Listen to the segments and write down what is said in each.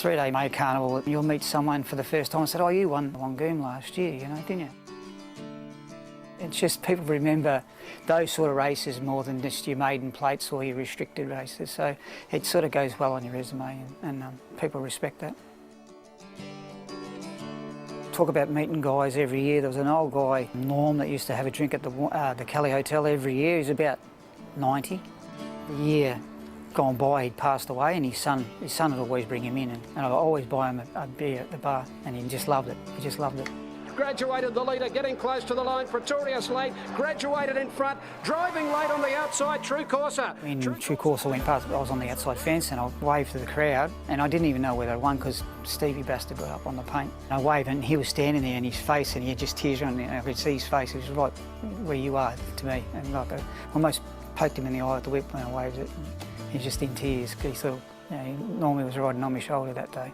3-day May Carnival, you'll meet someone for the first time and said, oh, you won Wangoom last year, you know, didn't you? It's just people remember those sort of races more than just your maiden plates or your restricted races. So it sort of goes well on your resume and people respect that. Talk about meeting guys every year. There was an old guy, Norm, that used to have a drink at the Kelly Hotel every year. He's about 90. The year gone by, he'd passed away, and his son would always bring him in, and I'd always buy him a beer at the bar, and he just loved it. He just loved it. Graduated the leader, getting close to the line. Pretorius late, graduated in front, driving late on the outside. True Corsa. When True Corsa went past, I was on the outside fence and I waved to the crowd, and I didn't even know whether I won because Stevie Bastard got up on the paint. And I waved, and he was standing there, and his face, and he had just tears on it. I could see his face. It was right where you are to me, and like I almost poked him in the eye with the whip when I waved it. He was just in tears because he thought, you know, he normally was riding on my shoulder that day.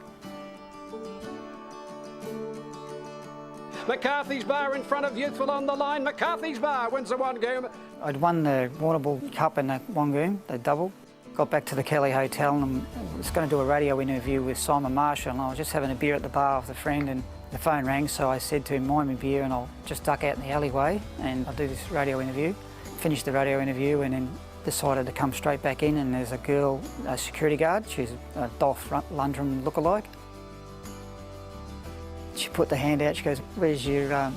McCarthy's Bar in front of Youthful on the line. McCarthy's Bar wins the Wangoom. I'd won the WRRNAMBOOL Cup in the Wangoom, the double. Got back to the Kelly Hotel and I was going to do a radio interview with Simon Marshall, and I was just having a beer at the bar with a friend, and the phone rang, so I said to him, mind me beer, and I'll just duck out in the alleyway and I'll do this radio interview. Finished the radio interview and then decided to come straight back in, and there's a girl, a security guard, she's a Dolph Lundgren lookalike. She put the hand out. She goes, "Where's your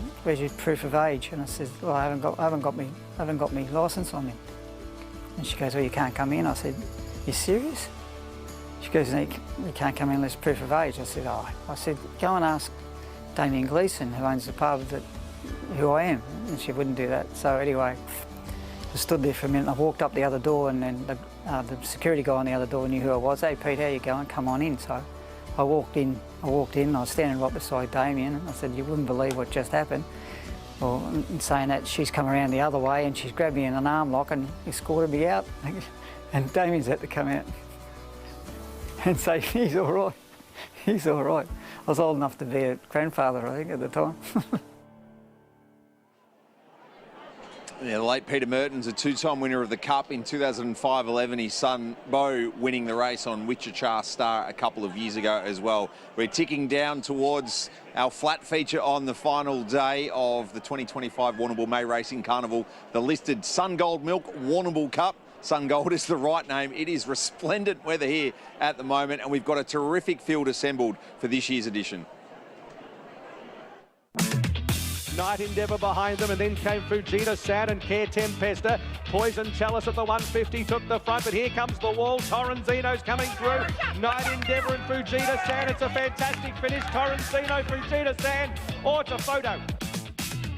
proof of age?" And I said, "Well, I haven't got me licence on me." And she goes, "Well, you can't come in." I said, "You serious?" She goes, "No, you can't come in unless proof of age." I said, "Oh." I said, "Go and ask Damien Gleeson, who owns the pub, who I am." And she wouldn't do that. So anyway, I stood there for a minute. I walked up the other door, and then the security guy on the other door knew who I was. "Hey, Pete, how you going? Come on in." So I walked in, I was standing right beside Damien, and I said, "You wouldn't believe what just happened." Well, in saying that, she's come around the other way and she's grabbed me in an arm lock and escorted me out. And Damien's had to come out and say, "He's all right, he's all right." I was old enough to be a grandfather, I think, at the time. Yeah, the late Peter Merton's a two-time winner of the Cup in 2005-11. His son, Bo, winning the race on Wichita Star a couple of years ago as well. We're ticking down towards our flat feature on the final day of the 2025 Warrnambool May Racing Carnival, the listed Sun Gold Milk Warrnambool Cup. Sun Gold is the right name. It is resplendent weather here at the moment, and we've got a terrific field assembled for this year's edition. Night Endeavour behind them, and then came Fujita Sad and Care Tempesta. Poison Chalice at the 150 took the front, but here comes the wall. Torrenzino's coming through. Night Endeavour and Fujita Sad. It's a fantastic finish. Torrenzino, Fujita Sad, Ortophoto.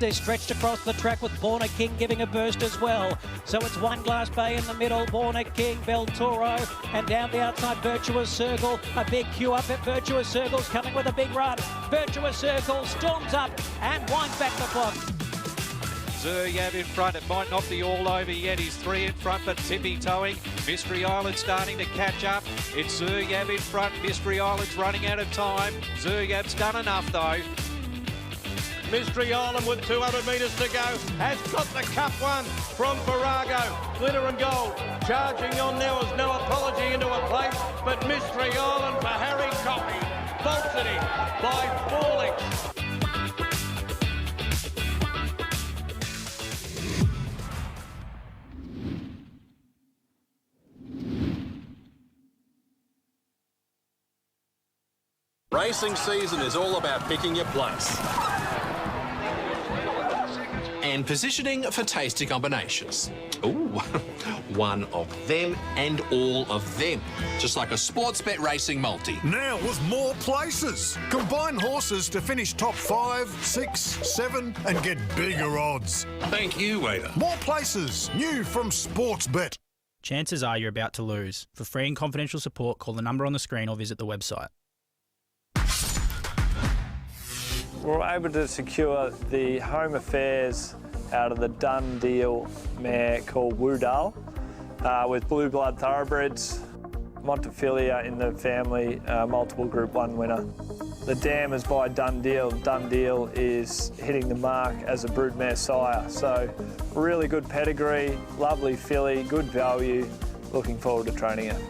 They're stretched across the track with Borna King giving a burst as well. So it's One Glass Bay in the middle, Borna King, Beltoro, and down the outside Virtuous Circle. A big queue up at Virtuous Circle's coming with a big run. Virtuous Circle storms up and winds back the clock. Zuryav in front, it might not be all over yet. He's three in front, but tippy towing. Mystery Island starting to catch up. It's Zuryav in front, Mystery Island's running out of time. Zuryav's done enough though. Mystery Island with 200 metres to go has got the Cup one from Farrago. Glitter and Gold charging on now as No Apology into a place, but Mystery Island for Harry Coffey bolts it in by 4 lengths. Racing season is all about picking your place and positioning for tasty combinations. Ooh, one of them and all of them. Just like a sports bet racing multi. Now with more places. Combine horses to finish top 5, 6, 7 and get bigger odds. Thank you, waiter. More places. New from Sportsbet. Chances are you're about to lose. For free and confidential support, call the number on the screen or visit the website. We were able to secure the home affairs out of the done deal mare called Woodall with Blue Blood Thoroughbreds. Montefilia in the family, multiple Group 1 winner. The dam is by Done Deal. Done Deal is hitting the mark as a broodmare sire. So really good pedigree, lovely filly, good value. Looking forward to training her.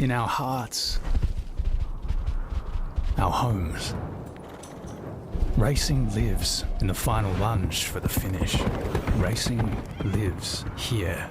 in our hearts, our homes. Racing lives in the final lunge for the finish. Racing lives here.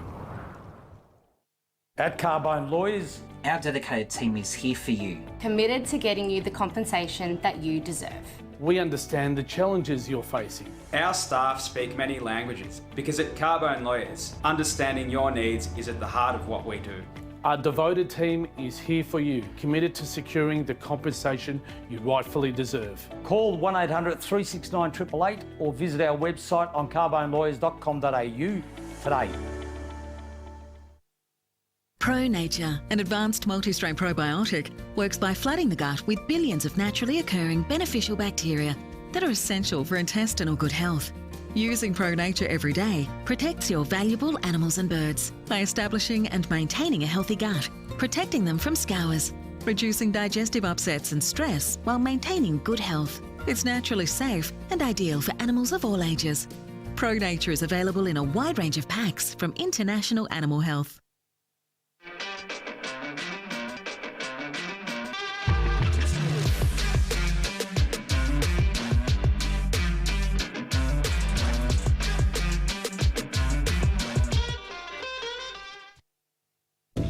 At Carbone Lawyers, our dedicated team is here for you. Committed to getting you the compensation that you deserve. we understand the challenges you're facing. Our staff speak many languages because at Carbone Lawyers, understanding your needs is at the heart of what we do. Our devoted team is here for you, committed to securing the compensation you rightfully deserve. Call 1800 369 888 or visit our website on carbonelawyers.com.au today. Pro Nature, an advanced multi-strain probiotic, works by flooding the gut with billions of naturally occurring beneficial bacteria that are essential for intestinal good health. Using Pro Nature every day protects your valuable animals and birds by establishing and maintaining a healthy gut, protecting them from scours, reducing digestive upsets and stress while maintaining good health. It's naturally safe and ideal for animals of all ages. Pro Nature is available in a wide range of packs from International Animal Health.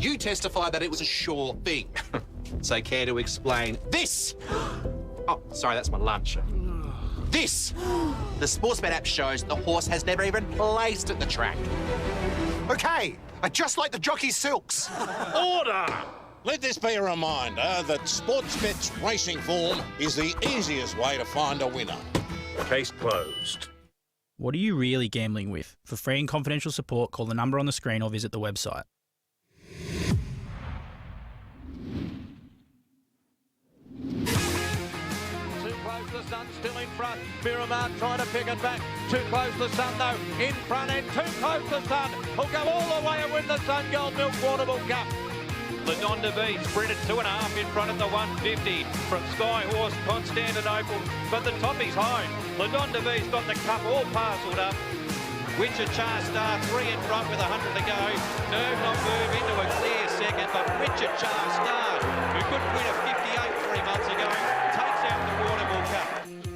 You testified that it was a sure thing. So care to explain this? Oh, sorry, that's my lunch. This! The Sportsbet app shows the horse has never even placed at the track. Okay, I just like the jockey's silks. Order! Let this be a reminder that Sportsbet's racing form is the easiest way to find a winner. Case closed. What are you really gambling with? For free and confidential support, call the number on the screen or visit the website. The Sun still in front. Miramar trying to pick it back. Too close the Sun though. In front and too close the Sun. Will go all the way and win the Sun Gold Milk WRRNAMBOOL Cup. The Donda B sprinted 2.5 in front of the 150 from Sky Horse, Constantinople. But the toppy's home. The Donda B's got the cup all parcelled up. Wichita Star 3 in front with 100 to go. Nerve not move into a clear second, but Wichita Star, who couldn't win a 58 3 months ago, takes out the WRRNAMBOOL Cup.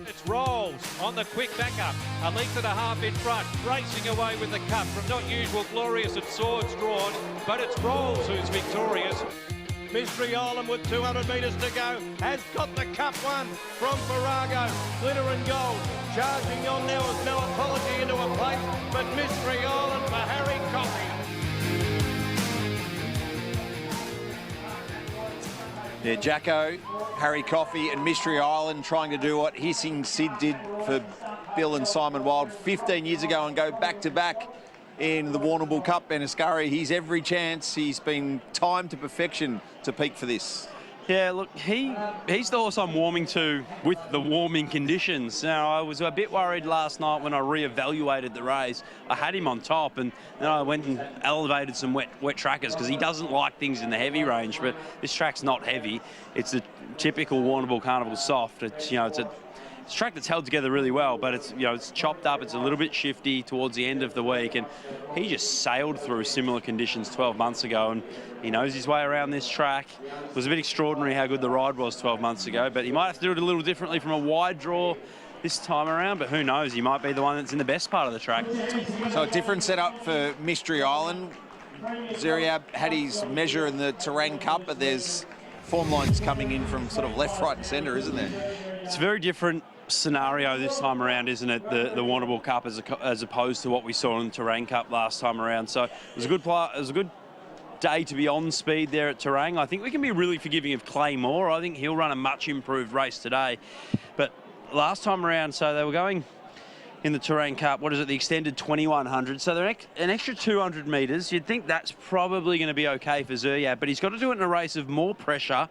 It's Rolls on the quick backup, 1.5 lengths in front, racing away with the cup from Not Usual Glorious and Swords Drawn, but it's Rolls who's victorious. Mystery Island with 200 metres to go has got the cup won from Farrago. Glitter and Gold charging on now with no apology into a place, but Mystery Island for Harry Coffey. Yeah, Jacko, Harry Coffey and Mystery Island trying to do what Hissing Sid did for Bill and Simon Wild 15 years ago and go back-to-back in the WRRNAMBOOL Cup. And Ascari, he's every chance. He's been timed to perfection to peak for this. Yeah, look, he's the horse I'm warming to with the warming conditions. Now, I was a bit worried last night when I re-evaluated the race. I had him on top, and then I went and elevated some wet trackers because he doesn't like things in the heavy range, but this track's not heavy. It's a typical WRRNAMBOOL Carnival soft. It's, you know, it's a track that's held together really well, but it's, you know, it's chopped up. It's a little bit shifty towards the end of the week, and he just sailed through similar conditions 12 months ago, and he knows his way around this track. It was a bit extraordinary how good the ride was 12 months ago, but he might have to do it a little differently from a wide draw this time around, but who knows? He might be the one that's in the best part of the track. So a different setup for Mystery Island. Zeriab had his measure in the Terang Cup, but there's form lines coming in from sort of left, right and centre, isn't there? It's a very different scenario this time around, isn't it? The WRRNAMBOOL Cup as opposed to what we saw in the Terang Cup last time around. So it was a good day to be on speed there at Terang. I think we can be really forgiving of Clay Moore. I think he'll run a much improved race today. But last time around, so they were going in the Terang Cup, what is it, the extended 2100. So they're an extra 200 metres. You'd think that's probably going to be okay for Zeriab, but he's got to do it in a race of more pressure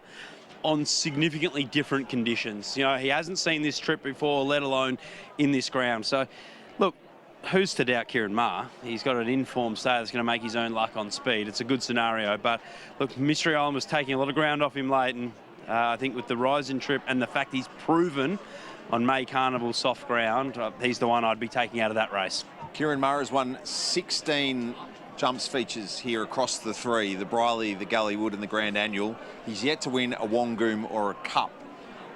on significantly different conditions. You know, he hasn't seen this trip before, let alone in this ground. So, look, who's to doubt Kieran Maher? He's got an informed stay that's going to make his own luck on speed. It's a good scenario, but look, Mystery Island was taking a lot of ground off him late, and I think with the rising trip and the fact he's proven on May Carnival soft ground, he's the one I'd be taking out of that race. Kieran Maher has won 16 jumps features here across the three, the Briley, the Galleywood and the Grand Annual. He's yet to win a Wongoom or a Cup.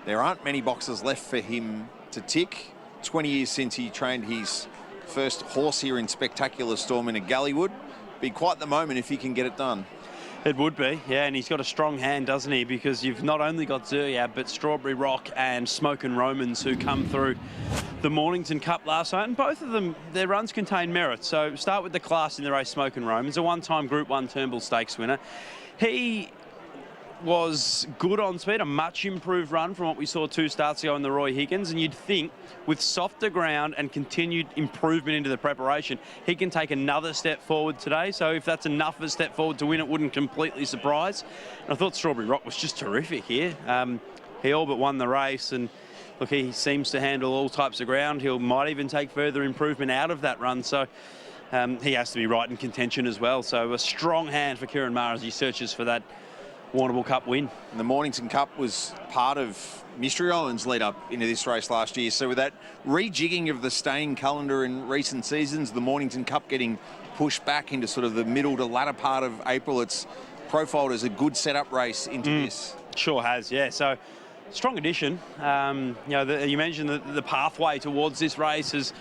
There aren't many boxes left for him to tick. 20 years since he trained his first horse here in Spectacular Storm in a Galleywood. Be quite the moment if he can get it done. It would be, yeah, and he's got a strong hand, doesn't he? Because you've not only got Zeryab, but Strawberry Rock and Smokin' Romans who come through the Mornington Cup last night, and both of them, their runs contain merit. So start with the class in the race, Smokin' Romans, a one-time Group 1 Turnbull Stakes winner. He was good on speed, a much improved run from what we saw 2 starts ago in the Roy Higgins, and you'd think with softer ground and continued improvement into the preparation, he can take another step forward today. So if that's enough of a step forward to win, it wouldn't completely surprise. And I thought Strawberry Rock was just terrific here. He all but won the race, and look, he seems to handle all types of ground. He might even take further improvement out of that run. So he has to be right in contention as well. So a strong hand for Kieran Maher as he searches for that Warrnambool Cup win. And the Mornington Cup was part of Mystery Island's lead up into this race last year. So with that rejigging of the staying calendar in recent seasons, the Mornington Cup getting pushed back into sort of the middle to latter part of April, it's profiled as a good setup race into this. Sure has, yeah. So strong addition. You know, you mentioned that the pathway towards this race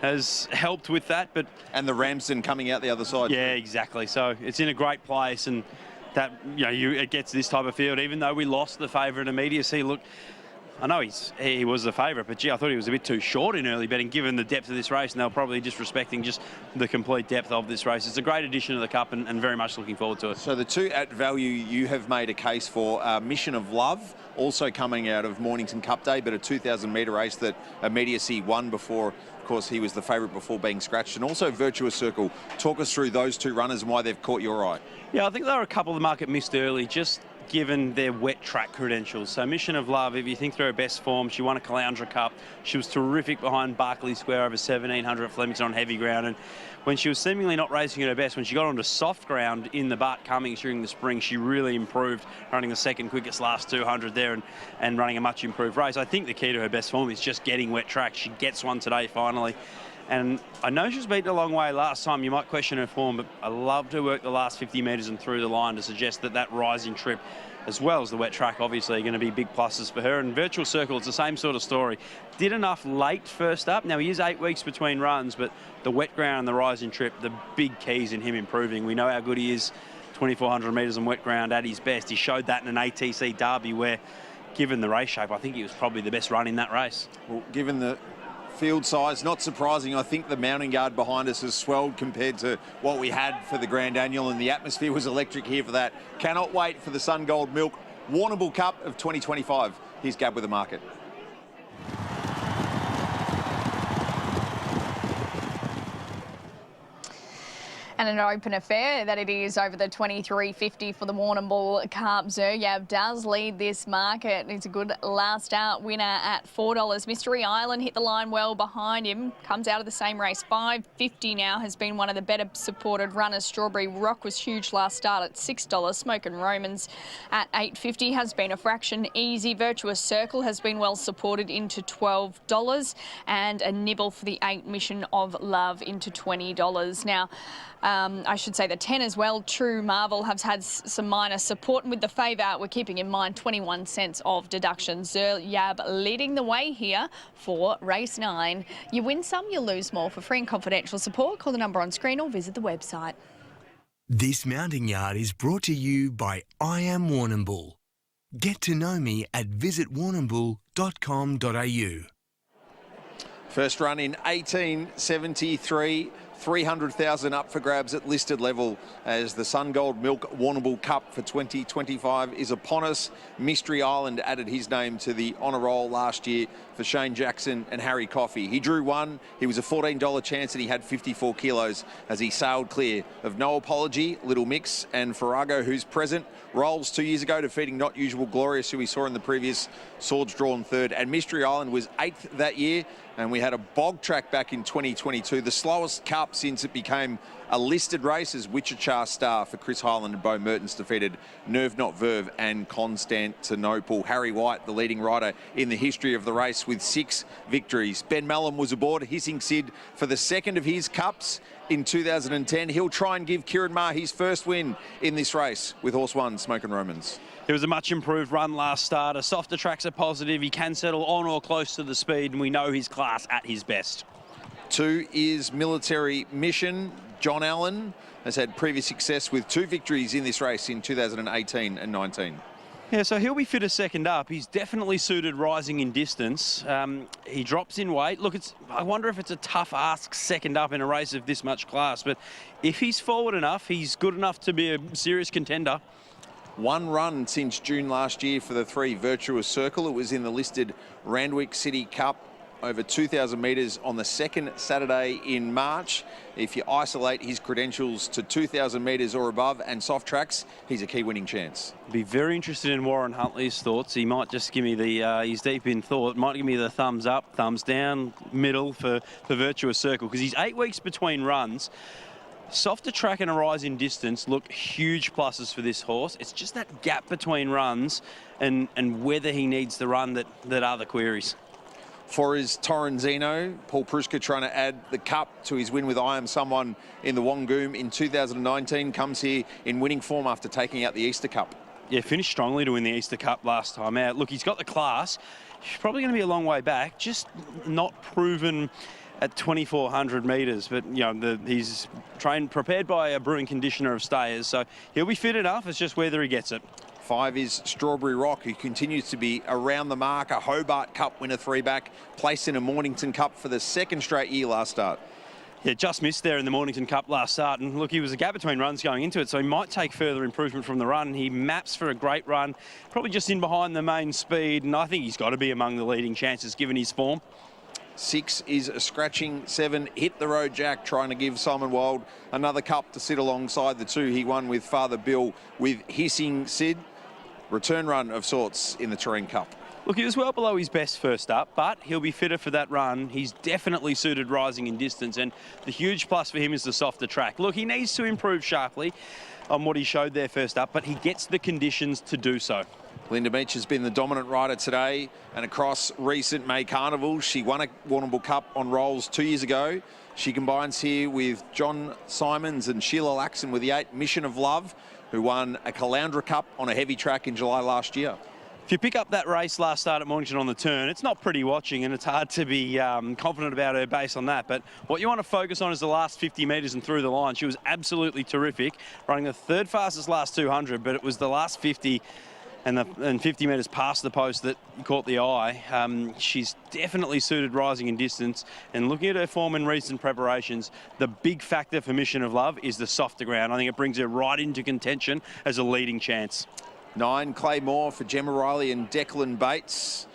has helped with that, but and the Ramsden coming out the other side. Yeah, exactly. So it's in a great place, and that, you know, it gets this type of field. Even though we lost the favourite immediacy, look, I know he was the favourite, but gee, I thought he was a bit too short in early betting given the depth of this race, and they were probably disrespecting just the complete depth of this race. It's a great addition to the Cup, and very much looking forward to it. So the two at value you have made a case for, Mission of Love, also coming out of Mornington Cup Day, but a 2,000 metre race that immediacy won before. Of course, he was the favourite before being scratched, and also Virtuous Circle. Talk us through those two runners and why they've caught your eye. Yeah, I think there were a couple the market missed early, just given their wet track credentials. So Mission of Love, if you think through her best form, she won a Caloundra Cup. She was terrific behind Barclay Square over 1,700 at Flemington on heavy ground. And when she was seemingly not racing at her best, when she got onto soft ground in the Bart Cummings during the spring, she really improved, running the second quickest last 200 there and running a much improved race. I think the key to her best form is just getting wet track. She gets one today finally. And I know she was beaten a long way last time. You might question her form, but I loved her work the last 50 metres and through the line to suggest that that rising trip, as well as the wet track, obviously, are going to be big pluses for her. And Virtual Circle, it's the same sort of story. Did enough late first up. Now, he is 8 weeks between runs, but the wet ground and the rising trip, the big keys in him improving. We know how good he is, 2,400 metres on wet ground at his best. He showed that in an ATC Derby where, given the race shape, I think he was probably the best run in that race. Well, given the field size, not surprising. I think the mounting yard behind us has swelled compared to what we had for the Grand Annual, and the atmosphere was electric here for that. Cannot wait for the Sun Gold Milk Warrnambool Cup of 2025. Here's Gab with the market. And an open affair that it is over the 23.50 for the Warrnambool Cup. Zeryab does lead this market. It's a good last start winner at $4. Mystery Island hit the line well behind him. Comes out of the same race. $5.50 now has been one of the better supported runners. Strawberry Rock was huge last start at $6. Smokin' Romans at $8.50 has been a fraction easy. Virtuous Circle has been well supported into $12. And a nibble for the 8 Mission of Love into $20. Now, I should say the 10 as well, True Marvel, have had some minor support. And with the favour, we're keeping in mind 21 cents of deduction. Zeryab leading the way here for race 9. You win some, you lose more. For free and confidential support, call the number on screen or visit the website. This mounting yard is brought to you by I Am Warrnambool. Get to know me at visitwarrnambool.com.au. First run in 1873. 300,000 up for grabs at listed level as the Sun Gold Milk Warrnambool Cup for 2025 is upon us. Mystery Island added his name to the honour roll last year for Shane Jackson and Harry Coffey. He drew one. He was a $14 chance and he had 54 kilos as he sailed clear of No Apology, Little Mix and Farrago, who's present. Rolls 2 years ago, defeating Not Usual Glorious, who we saw in the previous Swords Drawn third. And Mystery Island was 8th that year. And we had a bog track back in 2022, the slowest cup Cup since it became a listed race as Wichita Star for Chris Hyland and Bo Mertens defeated Nerve Not Verve and Constantinople. Harry White, the leading rider in the history of the race with 6 victories. Ben Mallum was aboard, Hissing Sid for the second of his Cups in 2010. He'll try and give Kieran Maher his first win in this race with horse 1, Smokin' Romans. It was a much improved run last start. A softer tracks are positive. He can settle on or close to the speed, and we know his class at his best. 2 is Military Mission. John Allen has had previous success with 2 victories in this race in 2018 and 19. Yeah, so he'll be fitter second up. He's definitely suited rising in distance. He drops in weight. Look, I wonder if it's a tough ask second up in a race of this much class, but if he's forward enough, he's good enough to be a serious contender. 1 run since June last year for the 3 Virtuous Circle. It was in the listed Randwick City Cup over 2,000 metres on the 2nd Saturday in March. If you isolate his credentials to 2,000 metres or above and soft tracks, he's a key winning chance. Be very interested in Warren Huntley's thoughts. He might just give me the, he's deep in thought, might give me the thumbs up, thumbs down, middle for Virtuous Circle, because he's 8 weeks between runs. Softer track and a rise in distance look huge pluses for this horse. It's just that gap between runs and whether he needs the run that are the queries. For his Torrenzino, Paul Pruska trying to add the Cup to his win with I Am Someone in the Wongoom in 2019, comes here in winning form after taking out the Easter Cup. Yeah, finished strongly to win the Easter Cup last time out. Look, he's got the class. He's probably going to be a long way back, just not proven at 2,400 metres. But, you know, he's prepared by a brewing conditioner of stayers, so he'll be fit enough. It's just whether he gets it. 5 is Strawberry Rock, who continues to be around the mark, a Hobart Cup winner 3-back, placed in a Mornington Cup for the 2nd straight year last start. Yeah, just missed there in the Mornington Cup last start. And look, he was a gap between runs going into it, so he might take further improvement from the run. He maps for a great run, probably just in behind the main speed, and I think he's got to be among the leading chances given his form. 6 is a scratching 7, Hit the Road Jack, trying to give Simon Wild another Cup to sit alongside the 2 he won with Father Bill with Hissing Sid. Return run of sorts in the Terrain Cup. Look, he was well below his best first up, but he'll be fitter for that run. He's definitely suited rising in distance, and the huge plus for him is the softer track. Look, he needs to improve sharply on what he showed there first up, but he gets the conditions to do so. Linda Meach has been the dominant rider today, and across recent May Carnivals, she won a Warrnambool Cup on rolls 2 years ago. She combines here with John Simons and Sheila Laxon with the 8 Mission of Love, who won a Caloundra Cup on a heavy track in July last year. If you pick up that race last start at Mornington on the turn, it's not pretty watching, and it's hard to be confident about her based on that. But what you want to focus on is the last 50 metres and through the line. She was absolutely terrific, running the 3rd fastest last 200, but it was the last 50 and 50 metres past the post that caught the eye. She's definitely suited rising in distance, and looking at her form in recent preparations, the big factor for Mission of Love is the softer ground. I think it brings her right into contention as a leading chance. 9, Clay Moore for Gemma Riley and Declan Bates,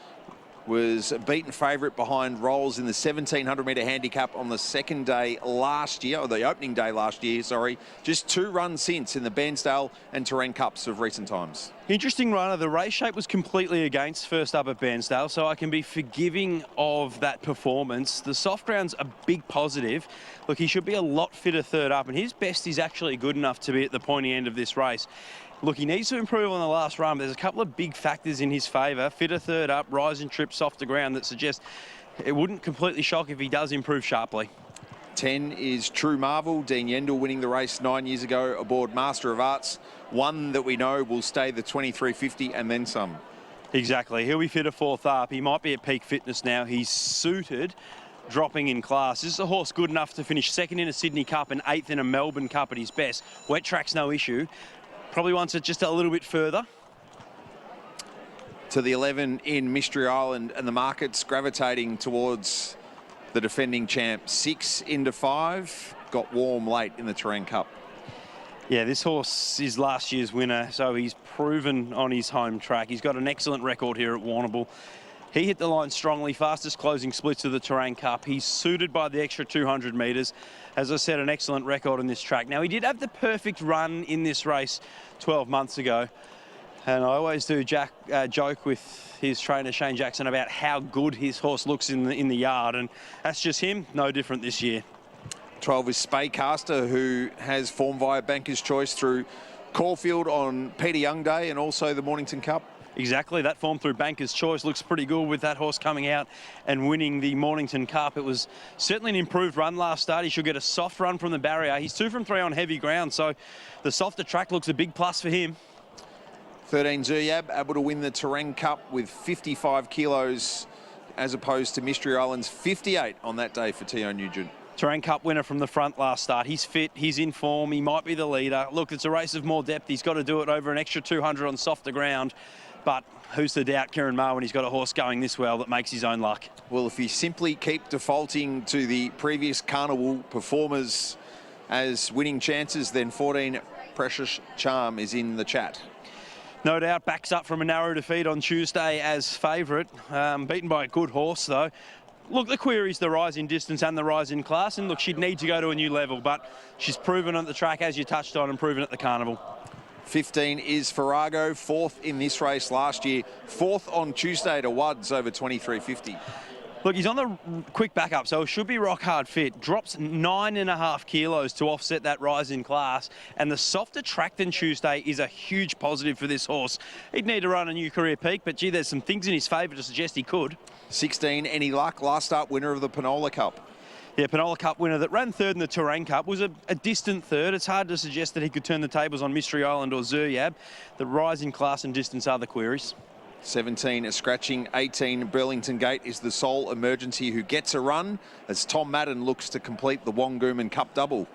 was a beaten favourite behind Rolls in the 1,700 metre handicap on the second day last year, or the opening day last year, sorry. Just 2 runs since in the Bairnsdale and Terrain Cups of recent times. Interesting runner. The race shape was completely against first up at Bairnsdale, so I can be forgiving of that performance. The soft ground's a big positive. Look, he should be a lot fitter third up, and his best is actually good enough to be at the pointy end of this race. Look, he needs to improve on the last run, but there's a couple of big factors in his favour. Fitter third up, rise and trip, softer ground, that suggest it wouldn't completely shock if he does improve sharply. 10 is True Marvel, Dean Yendall winning the race 9 years ago aboard Master of Arts. One that we know will stay the 2350 and then some. Exactly. He'll be fitter 4th up. He might be at peak fitness now. He's suited dropping in class. This is a horse good enough to finish 2nd in a Sydney Cup and 8th in a Melbourne Cup at his best. Wet track's no issue. Probably wants it just a little bit further. To the 11 in Mystery Island, and the market's gravitating towards the defending champ. 6 into 5, got warm late in the Terrain Cup. Yeah, this horse is last year's winner, so he's proven on his home track. He's got an excellent record here at Warrnambool. He hit the line strongly, fastest closing splits of the Terrain Cup. He's suited by the extra 200 metres. As I said, an excellent record on this track. Now, he did have the perfect run in this race 12 months ago. And I always do joke with his trainer, Shane Jackson, about how good his horse looks in the yard. And that's just him, no different this year. 12 is Spaycaster, who has form via Banker's Choice through Caulfield on Peter Young Day and also the Mornington Cup. Exactly, that form through Banker's Choice looks pretty good with that horse coming out and winning the Mornington Cup. It was certainly an improved run last start. He should get a soft run from the barrier. He's 2 from 3 on heavy ground, so the softer track looks a big plus for him. 13 Zuryab, able to win the Terang Cup with 55 kilos as opposed to Mystery Island's 58 on that day for T.O. Nugent. Terang Cup winner from the front last start. He's fit, he's in form, he might be the leader. Look, it's a race of more depth. He's got to do it over an extra 200 on softer ground. But who's to doubt Kieran Maher when he's got a horse going this well that makes his own luck? Well, if you simply keep defaulting to the previous carnival performers as winning chances, then 14 Precious Charm is in the chat. No doubt, backs up from a narrow defeat on Tuesday as favourite. Beaten by a good horse, though. Look, the query's the rise in distance and the rise in class. And look, she'd need to go to a new level, but she's proven at the track, as you touched on, and proven at the carnival. 15 is Farrago, 4th in this race last year, 4th on Tuesday to Wuds over 23.50. Look, he's on the quick backup, so it should be rock hard fit. Drops 9.5 kilos to offset that rise in class. And the softer track than Tuesday is a huge positive for this horse. He'd need to run a new career peak, but gee, there's some things in his favour to suggest he could. 16, Any Luck, last start winner of the Panola Cup. Yeah, Panola Cup winner that ran 3rd in the Terang Cup, was a distant 3rd. It's hard to suggest that he could turn the tables on Mystery Island or Zuryab. The rise in class and distance are the queries. 17 is Scratching, 18 Burlington Gate is the sole emergency who gets a run as Tom Madden looks to complete the Wongooman Cup double.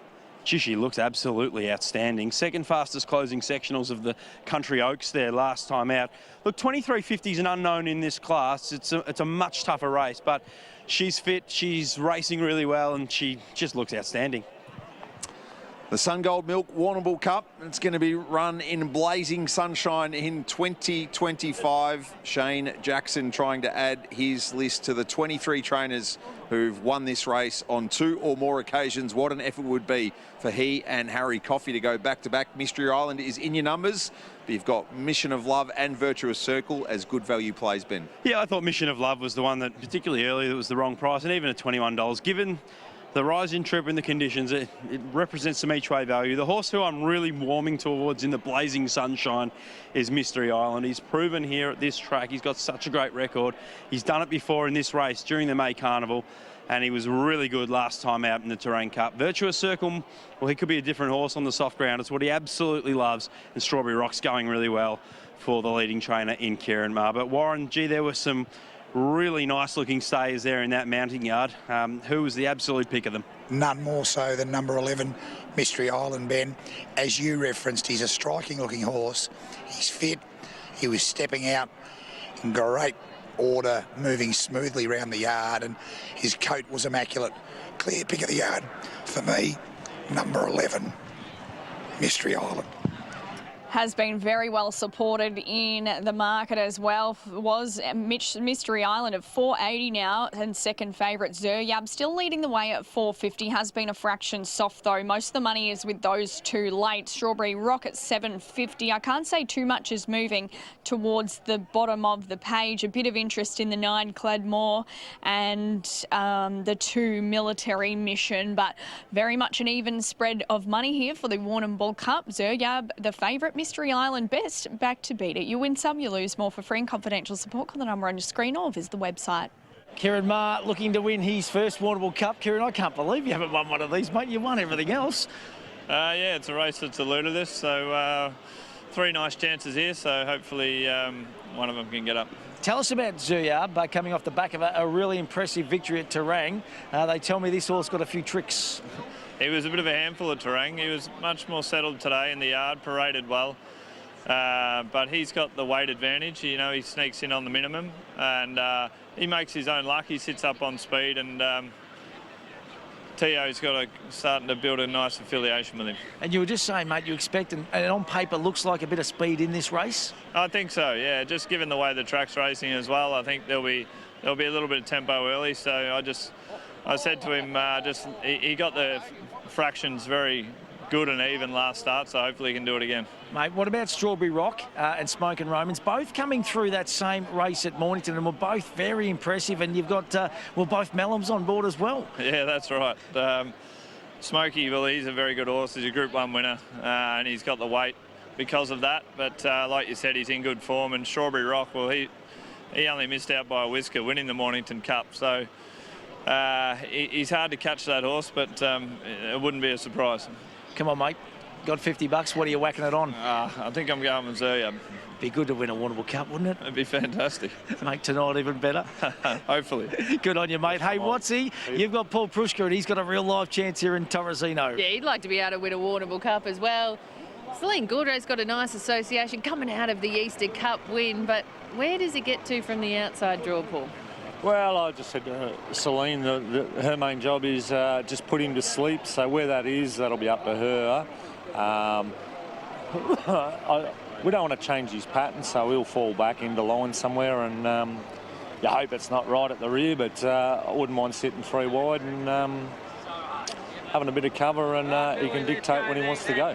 Gee, she looks absolutely outstanding. Second fastest closing sectionals of the Country Oaks there last time out. Look, 23.50 is an unknown in this class. It's a much tougher race, but she's fit, she's racing really well, and she just looks outstanding. The Sun Gold Milk Warrnambool Cup, it's going to be run in blazing sunshine in 2025. Shane Jackson trying to add his list to the 23 trainers who've won this race on 2 or more occasions. What an effort would be for he and Harry Coffey to go back-to-back. Mystery Island is in your numbers, but you've got Mission of Love and Virtuous Circle as good value plays, Ben. Yeah, I thought Mission of Love was the one that, particularly early, that was the wrong price, and even at $21. Given the rise in trip and the conditions, it represents some each-way value. The horse who I'm really warming towards in the blazing sunshine is Mystery Island. He's proven here at this track. He's got such a great record. He's done it before in this race during the May Carnival, and he was really good last time out in the Terang Cup. Virtuous Circle, well, he could be a different horse on the soft ground. It's what he absolutely loves, and Strawberry Rock's going really well for the leading trainer in Kieran Maher. But Warren, gee, there were some really nice looking stayers there in that mounting yard. Who was the absolute pick of them? None more so than number 11, Mystery Island, Ben. As you referenced, he's a striking looking horse. He's fit. He was stepping out in great order, moving smoothly around the yard, and his coat was immaculate. Clear pick of the yard for me, number 11, Mystery Island. Has been very well supported in the market as well. Was Mystery Island at $4.80 now, and second favourite Zuryab still leading the way at $4.50. Has been a fraction soft though. Most of the money is with those two late. Strawberry Rock at $7.50. I can't say too much is moving towards the bottom of the page. A bit of interest in the 9 Cladmore and the 2 Military Mission, but very much an even spread of money here for the Warrnambool Cup. Zuryab, the favourite. Mystery Island best, back to beat it. You win some, you lose more. For free and confidential support, call the number on your screen or visit the website. Kieran Maher looking to win his first Warrnambool Cup. Kieran, I can't believe you haven't won one of these, mate. You won everything else. Yeah, it's a race that's eluded us, so 3 nice chances here, so hopefully one of them can get up. Tell us about Zuryab coming off the back of a really impressive victory at Terang. They tell me this horse got a few tricks. He was a bit of a handful at Terang. He was much more settled today in the yard, paraded well. But he's got the weight advantage. You know, he sneaks in on the minimum and he makes his own luck. He sits up on speed, and T.O.'s starting to build a nice affiliation with him. And you were just saying, mate, you expect, and on paper looks like a bit of speed in this race? I think so, yeah. Just given the way the track's racing as well, I think there'll be a little bit of tempo early. So I said to him, he got the fractions very good and even last start, so hopefully he can do it again. Mate, what about Strawberry Rock and Smoke and Romans? Both coming through that same race at Mornington, and were both very impressive, and you've got, both Mellums on board as well. Yeah, that's right. Smokey, well, he's a very good horse. He's a Group 1 winner, and he's got the weight because of that. But like you said, he's in good form. And Strawberry Rock, well, he only missed out by a whisker winning the Mornington Cup. So he's hard to catch, that horse, but it wouldn't be a surprise. Come on, mate. Got $50. What are you whacking it on? I think I'm going with Zerya. Be good to win a Warrnambool Cup, wouldn't it? It'd be fantastic. Make tonight even better. Hopefully. Good on you, mate. Hey, Watsy, you've got Paul Prushka, and he's got a real life chance here in Torresino. Yeah, he'd like to be able to win a Warrnambool Cup as well. Celine Gaudreau's got a nice association coming out of the Easter Cup win, but where does he get to from the outside draw, Paul? Well, I just said to Celine her main job is just put him to sleep. So where that is, that'll be up to her. We don't want to change his pattern, so he'll fall back into line somewhere, and you hope it's not right at the rear, but I wouldn't mind sitting 3 wide and having a bit of cover, and he can dictate when he wants to go.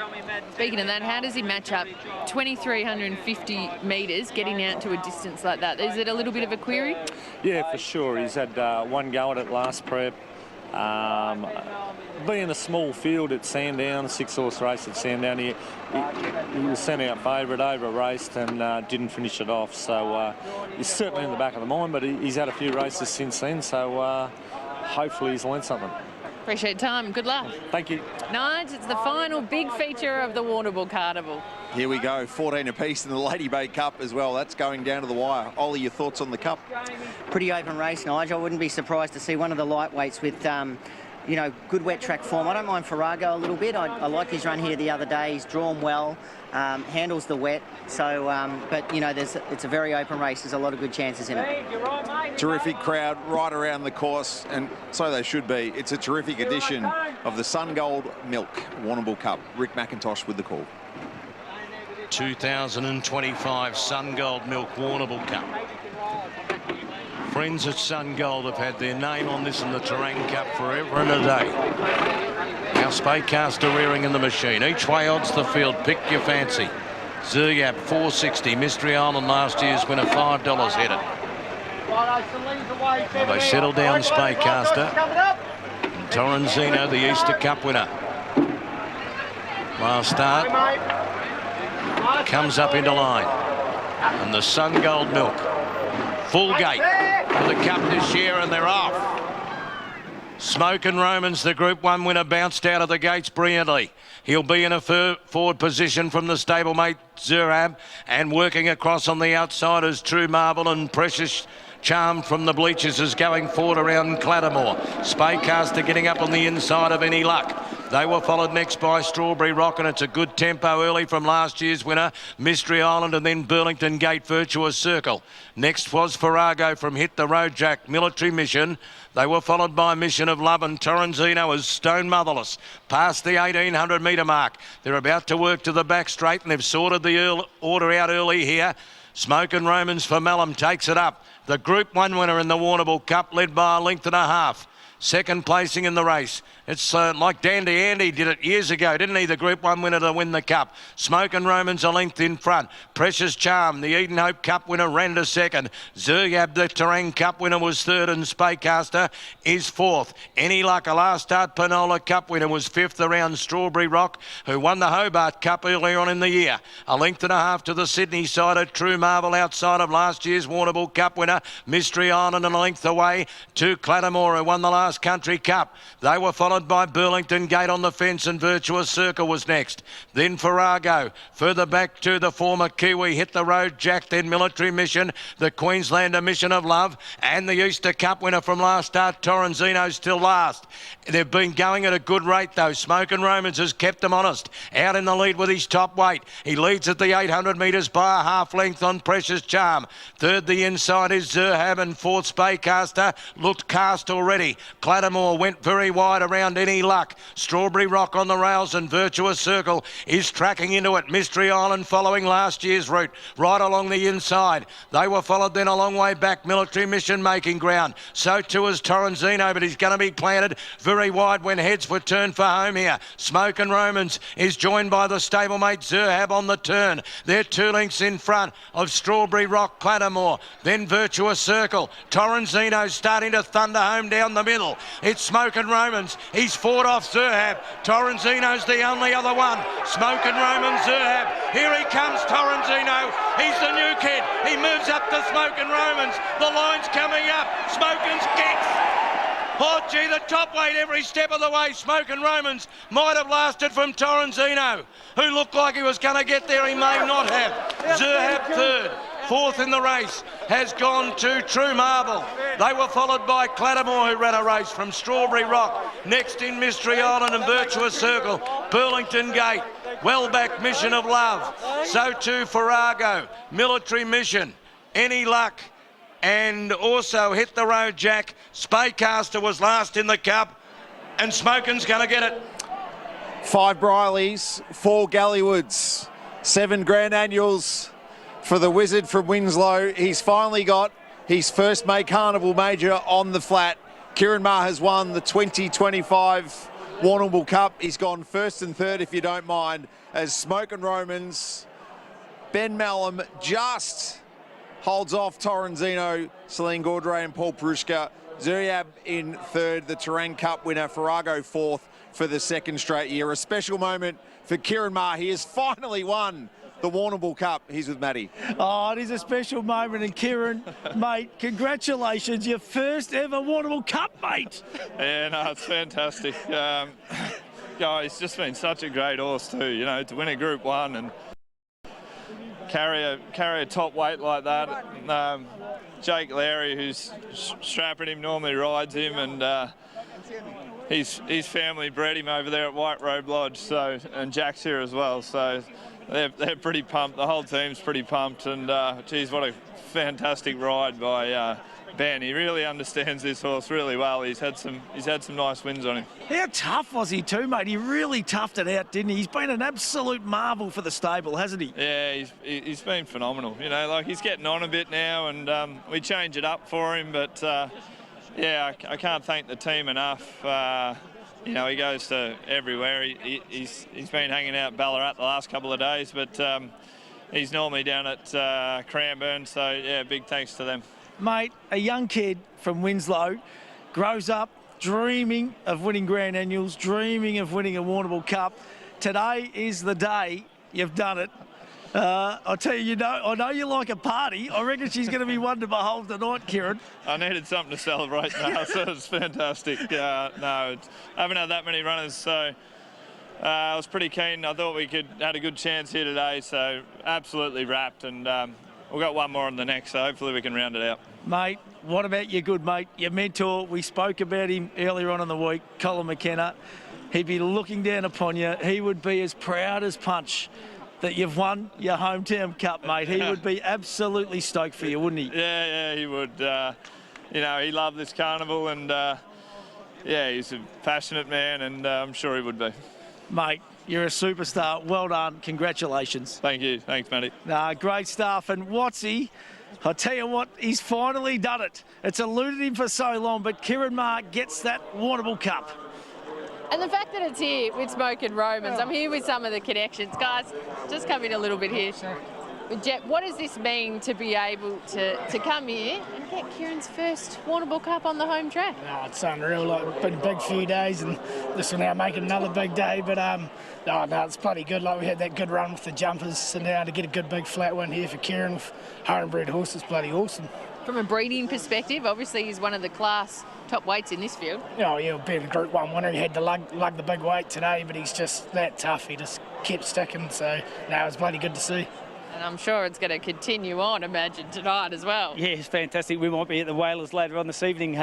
Speaking of that, how does he match up 2,350 metres, getting out to a distance like that? Is it a little bit of a query? Yeah, for sure. He's had one go at it last prep. Being a small field at Sandown, 6-horse race at Sandown, he was sent out favourite, over-raced and didn't finish it off. So he's certainly in the back of the mind, but he's had a few races since then, so hopefully he's learned something. Appreciate time. Good luck. Thank you. Nige, it's the final big feature of the Warrnambool Carnival. Here we go, 14 apiece in the Lady Bay Cup as well. That's going down to the wire. Ollie, your thoughts on the Cup? Pretty open race, Nige. I wouldn't be surprised to see one of the lightweights with, you know, good wet track form. I don't mind Farrago a little bit. I like his run here the other day. He's drawn well, handles the wet. So, but, you know, it's a very open race. There's a lot of good chances in it. Terrific crowd right around the course, and so they should be. It's a terrific edition of the Sun Gold Milk Warrnambool Cup. Rick McIntosh with the call. 2025 Sun Gold Milk Warrnambool Cup. Friends at Sun Gold have had their name on this in the Terrain Cup forever and a day. Now Spaycaster rearing in the machine. Each way odds the field. Pick your fancy. Zeryab 460. Mystery Island last year's winner $5 headed. Well, they settle down Spaycaster. Torrenzino, the Easter Cup winner. Last start. Comes up into line. And the Sun Gold Milk. Full gate for the Cup this year, and they're off. Smoke and Romans, the Group 1 winner, bounced out of the gates brilliantly. He'll be in a forward position from the stablemate Zeryab, and working across on the outside is True Marble, and Precious Charm from the bleachers is going forward around Clattermore. Spaycaster getting up on the inside of Any Luck. They were followed next by Strawberry Rock, and it's a good tempo early from last year's winner, Mystery Island, and then Burlington Gate, Virtuous Circle. Next was Farrago from Hit the Road Jack, Military Mission. They were followed by Mission of Love, and Torrenzino as Stone Motherless. Past the 1,800 metre mark. They're about to work to the back straight, and they've sorted the order out early here. Smoke and Romans for Malum takes it up. The Group 1 winner in the Warrnambool Cup, led by a length and a half. Second placing in the race. It's like Dandy Andy did it years ago, didn't he? The Group 1 winner to win the Cup. Smoke and Romans a length in front. Precious Charm, the Eden Hope Cup winner, ran to second. Zeryab, the Terrain Cup winner, was third, and Spaycaster is fourth. Any Luck, a last start Panola Cup winner, was fifth around Strawberry Rock, who won the Hobart Cup earlier on in the year. A length and a half to the Sydney side of True Marble, outside of last year's Warrnambool Cup winner, Mystery Island, and a length away to Clattermore, who won the last Country Cup. They were followed by Burlington Gate on the fence, and Virtuous Circle was next. Then Farrago. Further back to the former Kiwi, Hit the Road Jack, then Military Mission, the Queenslander Mission of Love, and the Easter Cup winner from last start, Torrenzino, still last. They've been going at a good rate though. Smoke and Romans has kept them honest. Out in the lead with his top weight. He leads at the 800 metres by a half length on Precious Charm. Third the inside is Zeryab, and fourth Spaycaster looked cast already. Clattermore went very wide around Any Luck. Strawberry Rock on the rails, and Virtuous Circle is tracking into it. Mystery Island following last year's route right along the inside. They were followed then a long way back. Military Mission making ground. So too is Torrenzino, but he's going to be planted very wide when heads were turned for home here. Smoke and Romans is joined by the stablemate Zeryab on the turn. They're 2 lengths in front of Strawberry Rock, Clattermore, then Virtuous Circle. Torrenzino starting to thunder home down the middle. well. It's Smoke and Romans. He's fought off Zerhab. Torrenzino's the only other one. Smoke and Romans, Zerhab. Here he comes, Torrenzino. He's the new kid. He moves up to Smoke and Romans. The line's coming up. Smokin's kicks. Oh, gee, the top weight every step of the way. Smoke and Romans might have lasted from Torrenzino, who looked like he was going to get there. He may not have. Zerhab third. Fourth in the race has gone to True Marble. They were followed by Clattermore, who ran a race from Strawberry Rock. Next in Mystery Island and Virtuous Circle. Burlington Gate. Wellback Mission of Love. So too Farrago. Military Mission. Any Luck. And also Hit the Road Jack. Spaycaster was last in the Cup. And Smokin's going to get it. 5 Briley's, 4 Gallywoods, 7 Grand Annuals for the Wizard from Winslow. He's finally got his first May Carnival Major on the flat. Kieran Maher has won the 2025 Warrnambool Cup. He's gone first and third, if you don't mind, as Smoke and Romans. Ben Mallam just holds off Torrenzino, Celine Gaudray and Paul Prushka. Zerhab in third, the Terang Cup winner, Farrago fourth for the second straight year. A special moment for Kieran Maher. He has finally won the Warrnambool Cup. He's with Matty. Oh, it is a special moment, and Kieran, mate, congratulations, your first ever Warrnambool Cup, mate. Yeah, no, it's fantastic. He's just been such a great horse too, you know, to win a Group 1 and carry a top weight like that. Jake Lowry, who's strapping him, normally rides him, and his family bred him over there at White Robe Lodge, so, and Jack's here as well, so they're pretty pumped. The whole team's pretty pumped, and geez, what a fantastic ride by Ben. He really understands this horse really well. He's had some nice wins on him. How tough was he too, mate? He really toughed it out, didn't he? He's been an absolute marvel for the stable, hasn't he? Yeah, he's been phenomenal. You know, like he's getting on a bit now, and we change it up for him. But yeah, I can't thank the team enough. You know, he goes to everywhere. He's been hanging out Ballarat the last couple of days, but he's normally down at Cranbourne. So yeah, big thanks to them. Mate, a young kid from Winslow grows up dreaming of winning Grand Annuals, dreaming of winning a Warrnambool Cup. Today is the day you've done it. I'll tell you, I know you like a party. I reckon she's going to be one to behold tonight, Kieran. I needed something to celebrate now, so it's fantastic. I haven't had that many runners, so I was pretty keen. I thought we had a good chance here today, so absolutely wrapped, and we've got one more on the next, so hopefully we can round it out. Mate, what about your good mate, your mentor? We spoke about him earlier on in the week, Colin McKenna. He'd be looking down upon you. He would be as proud as punch that you've won your hometown cup, mate. He would be absolutely stoked for you, wouldn't he? Yeah, he would. You know, he loved this carnival, and yeah, he's a passionate man, and I'm sure he would be. Mate, you're a superstar. Well done. Congratulations. Thank you. Thanks, Matty. Great stuff. And Watsy, I'll tell you what, he's finally done it. It's eluded him for so long, but Kieran Maher gets that Warrnambool Cup. And the fact that it's here with Smoke and Romans, I'm here with some of the connections. Guys, just come in a little bit here. Jet, what does this mean to be able to come here and get Kieran's first Warrnambool Cup on the home track? No, it's unreal. Like, it's been a big few days, and this will now make it another big day. But no, it's bloody good. Like, we had that good run with the jumpers, and now to get a good big flat one here for Kieran with home-bred horses, bloody awesome. From a breeding perspective, obviously he's one of the class top weights in this field. Oh yeah, being a Group 1 winner, he had to lug the big weight today, but he's just that tough. He just kept sticking. So no, it was bloody good to see. And I'm sure it's going to continue on, imagine, tonight as well. Yeah, it's fantastic. We might be at the Whalers later on this evening,